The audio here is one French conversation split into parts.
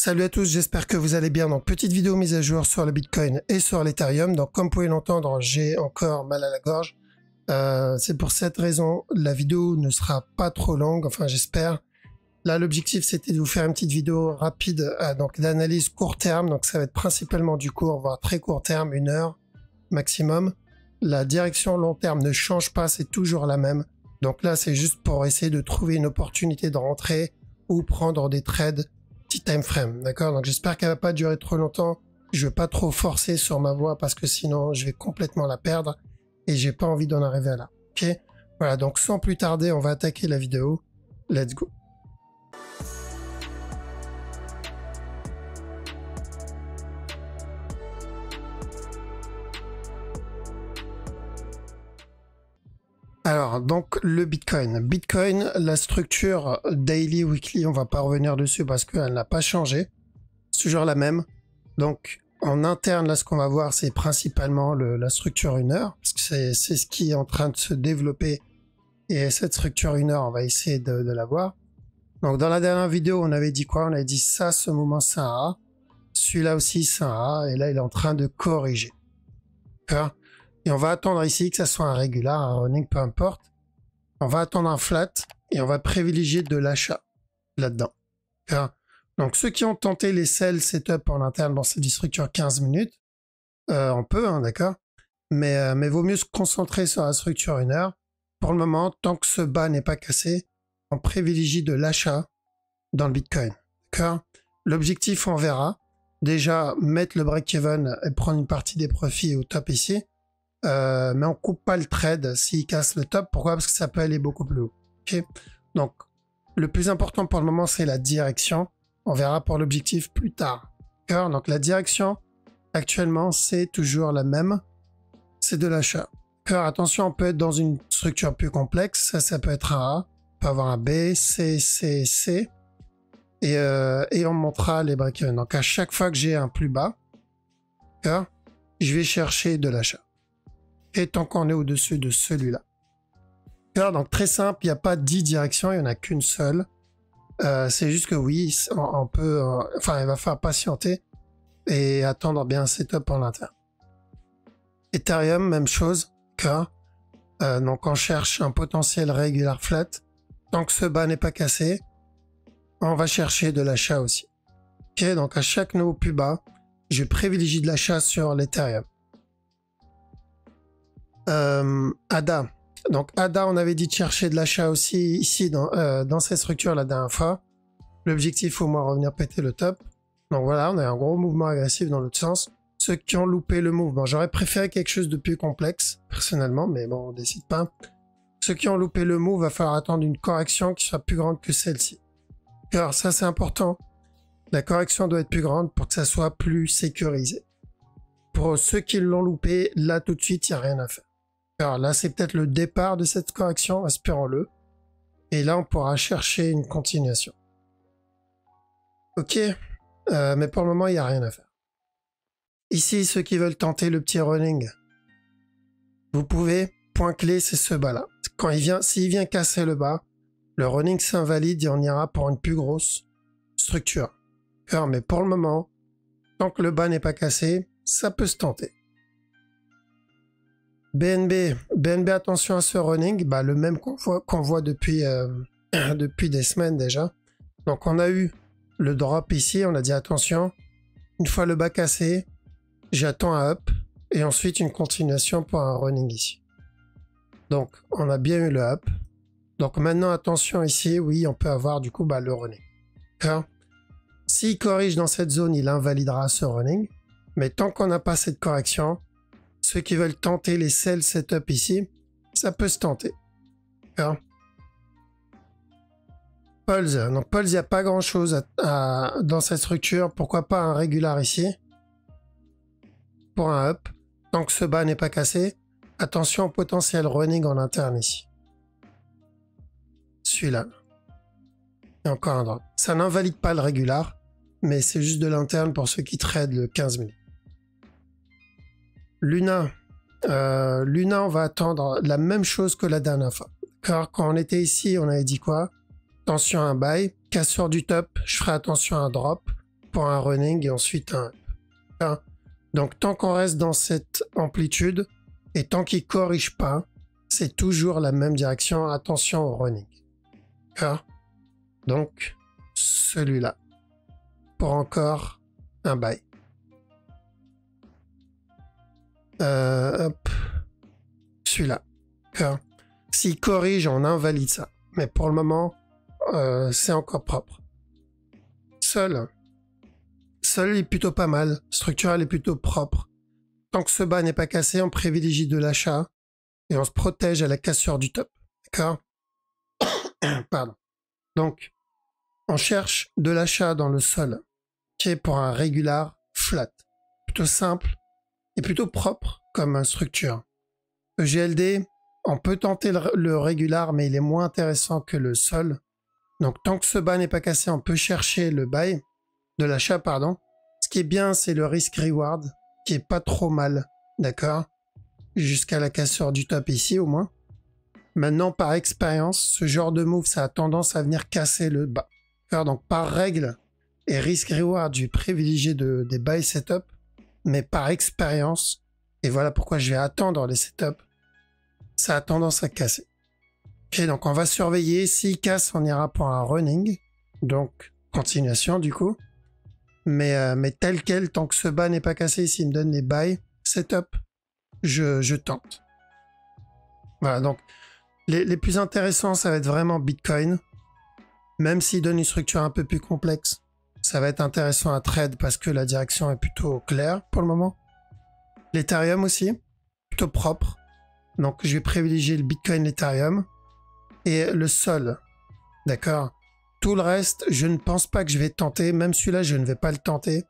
Salut à tous, j'espère que vous allez bien. Donc, petite vidéo mise à jour sur le Bitcoin et sur l'Ethereum. Donc, comme vous pouvez l'entendre, j'ai encore mal à la gorge. C'est pour cette raison, la vidéo ne sera pas trop longue, enfin j'espère. Là, l'objectif, c'était de vous faire une petite vidéo rapide donc d'analyse court terme. Donc, ça va être principalement du court, voire très court terme, 1 heure maximum. La direction long terme ne change pas, c'est toujours la même. Donc là, c'est juste pour essayer de trouver une opportunité de rentrer ou prendre des trades petit time frame, d'accord? Donc j'espère qu'elle va pas durer trop longtemps. Je veux pas trop forcer sur ma voix parce que sinon je vais complètement la perdre et j'ai pas envie d'en arriver à là. Ok? Voilà, donc sans plus tarder, on va attaquer la vidéo. Let's go. Alors, donc le Bitcoin. Bitcoin, la structure daily, weekly, on va pas revenir dessus parce qu'elle n'a pas changé. C'est toujours la même. Donc, en interne, là, ce qu'on va voir, c'est principalement la structure 1 heure, parce que c'est ce qui est en train de se développer. Et cette structure 1 heure, on va essayer de la voir. Donc, dans la dernière vidéo, on avait dit quoi? On avait dit ça, ce moment, c'est un A. Celui-là aussi, c'est un A. Et là, il est en train de corriger. D'accord? Et on va attendre ici que ça soit un régular, un running, peu importe. On va attendre un flat et on va privilégier de l'achat là-dedans. Donc ceux qui ont tenté les sell setup en interne, bon c'est du structure 15 minutes. On peut, hein, d'accord. Mais vaut mieux se concentrer sur la structure 1 heure. Pour le moment, tant que ce bas n'est pas cassé, on privilégie de l'achat dans le Bitcoin. D'accord. L'objectif, on verra. Déjà, mettre le break-even et prendre une partie des profits au top ici. Mais on coupe pas le trade s'il casse le top. Pourquoi? Parce que ça peut aller beaucoup plus haut. Okay. Donc, le plus important pour le moment, c'est la direction. On verra pour l'objectif plus tard. Donc, la direction, actuellement, c'est toujours la même. C'est de l'achat. Attention, on peut être dans une structure plus complexe. Ça peut être un A. On peut avoir un B, C, C, C. Et on montrera les break-even. Donc, à chaque fois que j'ai un plus bas, je vais chercher de l'achat. Et tant qu'on est au-dessus de celui-là. Donc très simple, il n'y a pas 10 directions, il n'y en a qu'une seule. C'est juste que oui, on peut... enfin, il va falloir patienter et attendre bien un setup en interne. Ethereum, même chose. Donc on cherche un potentiel regular flat. Tant que ce bas n'est pas cassé, on va chercher de l'achat aussi. Donc à chaque nouveau plus bas, je privilégie de l'achat sur l'Ethereum. ADA. Donc ADA, on avait dit de chercher de l'achat aussi ici dans cette structure la dernière fois. L'objectif au moins revenir péter le top. Donc voilà, on a un gros mouvement agressif dans l'autre sens. Ceux qui ont loupé le mouvement, j'aurais préféré quelque chose de plus complexe personnellement, mais bon, on décide pas. Ceux qui ont loupé le move, va falloir attendre une correction qui soit plus grande que celle-ci. Alors ça c'est important. La correction doit être plus grande pour que ça soit plus sécurisé. Pour ceux qui l'ont loupé, là tout de suite, il n'y a rien à faire. Alors là, c'est peut-être le départ de cette correction, espérons-le. Et là, on pourra chercher une continuation. Ok, mais pour le moment, il n'y a rien à faire. Ici, ceux qui veulent tenter le petit running, vous pouvez, point clé, c'est ce bas-là. S'il vient casser le bas, le running s'invalide et on ira pour une plus grosse structure. Alors, mais pour le moment, tant que le bas n'est pas cassé, ça peut se tenter. BNB, attention à ce running, le même qu'on voit depuis, depuis des semaines déjà. Donc on a eu le drop ici, on a dit attention, une fois le bas cassé, j'attends un up et ensuite une continuation pour un running ici. Donc on a bien eu le up. Donc maintenant attention ici, oui on peut avoir du coup le running. S'il corrige dans cette zone, il invalidera ce running. Mais tant qu'on n'a pas cette correction, ceux qui veulent tenter les sell setup ici, ça peut se tenter. Pulse. Donc Pulse, il n'y a pas grand chose dans cette structure. Pourquoi pas un régular ici pour un up. Tant que ce bas n'est pas cassé, attention au potentiel running en interne ici. Celui-là. Et encore un drop. Ça n'invalide pas le régular, mais c'est juste de l'interne pour ceux qui tradent le 15 minutes. Luna. Luna, on va attendre la même chose que la dernière fois. Car quand on était ici, on avait dit quoi? Attention à un buy. Cassure du top, je ferai attention à un drop. pour un running et ensuite un up. Donc tant qu'on reste dans cette amplitude et tant qu'il corrige pas, c'est toujours la même direction. Attention au running. D'accord? Donc celui-là pour encore un buy. Hop. Celui-là. D'accord? S'il corrige, on invalide ça. Mais pour le moment, c'est encore propre. Seul est plutôt pas mal. Structural est plutôt propre. Tant que ce bas n'est pas cassé, on privilégie de l'achat et on se protège à la cassure du top. D'accord? Pardon. Donc, on cherche de l'achat dans le sol, qui est pour un régular flat. Plutôt simple et plutôt propre comme structure. EGLD, on peut tenter le régular, mais il est moins intéressant que le sol. Donc, tant que ce bas n'est pas cassé, on peut chercher le buy, de l'achat, pardon. Ce qui est bien, c'est le risk-reward, qui est pas trop mal, d'accord? Jusqu'à la cassure du top ici, au moins. Maintenant, par expérience, ce genre de move, ça a tendance à venir casser le bas. Donc, par règle et risk-reward, je vais privilégier des buy setup, mais par expérience, et voilà pourquoi je vais attendre les setups, ça a tendance à casser. Ok, donc on va surveiller. S'il casse, on ira pour un running. Donc, continuation du coup. Mais tel quel, tant que ce bas n'est pas cassé, s'il me donne les buy, setup, je tente. Voilà, donc les plus intéressants, ça va être vraiment Bitcoin. Même s'il donne une structure un peu plus complexe, ça va être intéressant à trade parce que la direction est plutôt claire pour le moment. L'Ethereum aussi, plutôt propre. Donc je vais privilégier le Bitcoin, l'Ethereum et le Sol. D'accord? Tout le reste, je ne pense pas que je vais tenter. Même celui-là, je ne vais pas le tenter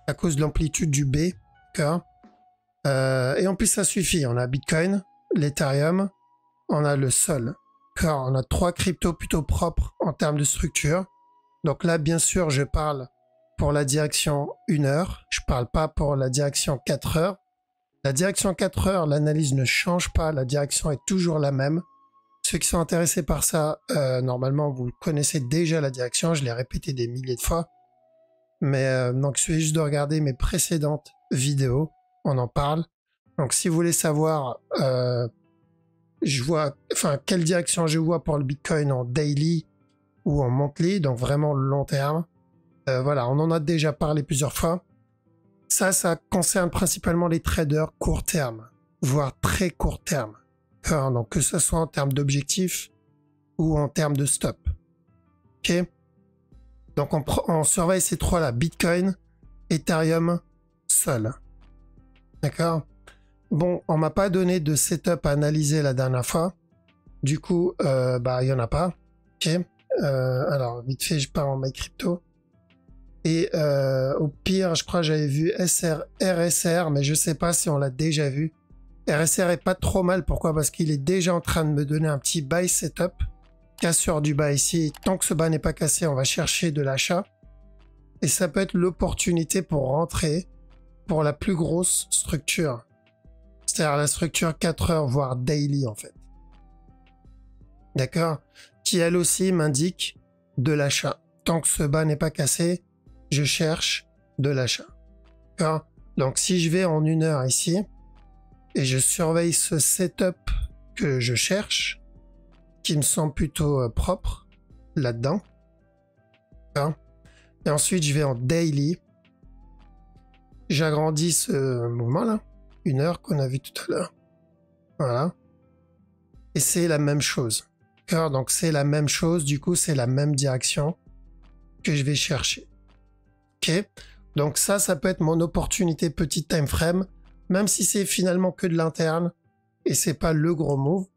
à cause de l'amplitude du B. D'accord? Et en plus, ça suffit. On a Bitcoin, l'Ethereum, on a le Sol. D'accord? On a 3 cryptos plutôt propres en termes de structure. Donc là, bien sûr, je parle pour la direction 1 heure. Je parle pas pour la direction 4 heures. La direction 4 heures, l'analyse ne change pas. La direction est toujours la même. Ceux qui sont intéressés par ça, normalement, vous connaissez déjà la direction. Je l'ai répété des milliers de fois. Mais donc, il suffit juste de regarder mes précédentes vidéos. On en parle. Donc, si vous voulez savoir, quelle direction je vois pour le Bitcoin en daily ou en monthly, donc vraiment long terme. Voilà, on en a déjà parlé plusieurs fois. Ça concerne principalement les traders court terme, voire très court terme. Donc que ce soit en termes d'objectifs ou en termes de stop. Ok. Donc on surveille ces trois-là, Bitcoin, Ethereum, Sol. D'accord. Bon, on m'a pas donné de setup à analyser la dernière fois. Du coup, il y en a pas. Ok. Alors vite fait, je pars en MyCrypto. Et au pire, je crois que j'avais vu RSR, mais je sais pas si on l'a déjà vu. RSR est pas trop mal, pourquoi? Parce qu'il est déjà en train de me donner un petit buy setup. Cassure du bas ici. Tant que ce bas n'est pas cassé, on va chercher de l'achat. Et ça peut être l'opportunité pour rentrer pour la plus grosse structure. C'est-à-dire la structure 4 heures, voire daily en fait. D'accord? Qui elle aussi m'indique de l'achat. Tant que ce bas n'est pas cassé, je cherche de l'achat. D'accord? Donc si je vais en 1 heure ici, et je surveille ce setup que je cherche, qui me semble plutôt propre, là-dedans. D'accord? Et ensuite je vais en daily. J'agrandis ce mouvement-là. 1 heure qu'on a vu tout à l'heure. Voilà. Et c'est la même chose. D'accord? Donc c'est la même chose, du coup c'est la même direction que je vais chercher. Ok? Donc ça peut être mon opportunité petit time frame, même si c'est finalement que de l'interne et c'est pas le gros move,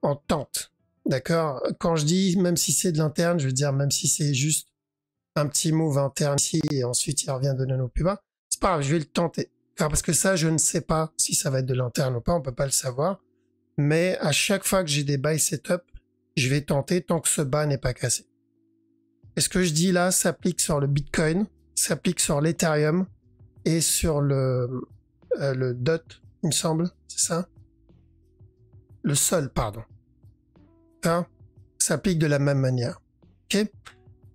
on tente. D'accord? Quand je dis même si c'est de l'interne, je veux dire même si c'est juste un petit move interne ici et ensuite il revient de nano plus bas, c'est pas grave, je vais le tenter. Parce que ça, je ne sais pas si ça va être de l'interne ou pas, on peut pas le savoir. Mais à chaque fois que j'ai des buy setup, je vais tenter tant que ce bas n'est pas cassé. Et ce que je dis là s'applique sur le Bitcoin, s'applique sur l'Ethereum et sur le DOT, il me semble, c'est ça? Le Sol, pardon. Ça s'applique de la même manière. Ok?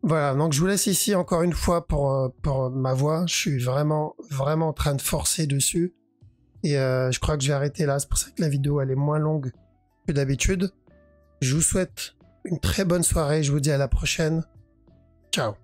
Voilà, donc je vous laisse ici encore une fois pour ma voix. Je suis vraiment en train de forcer dessus. Et je crois que je vais arrêter là. C'est pour ça que la vidéo elle est moins longue que d'habitude. Je vous souhaite une très bonne soirée. Je vous dis à la prochaine. Ciao.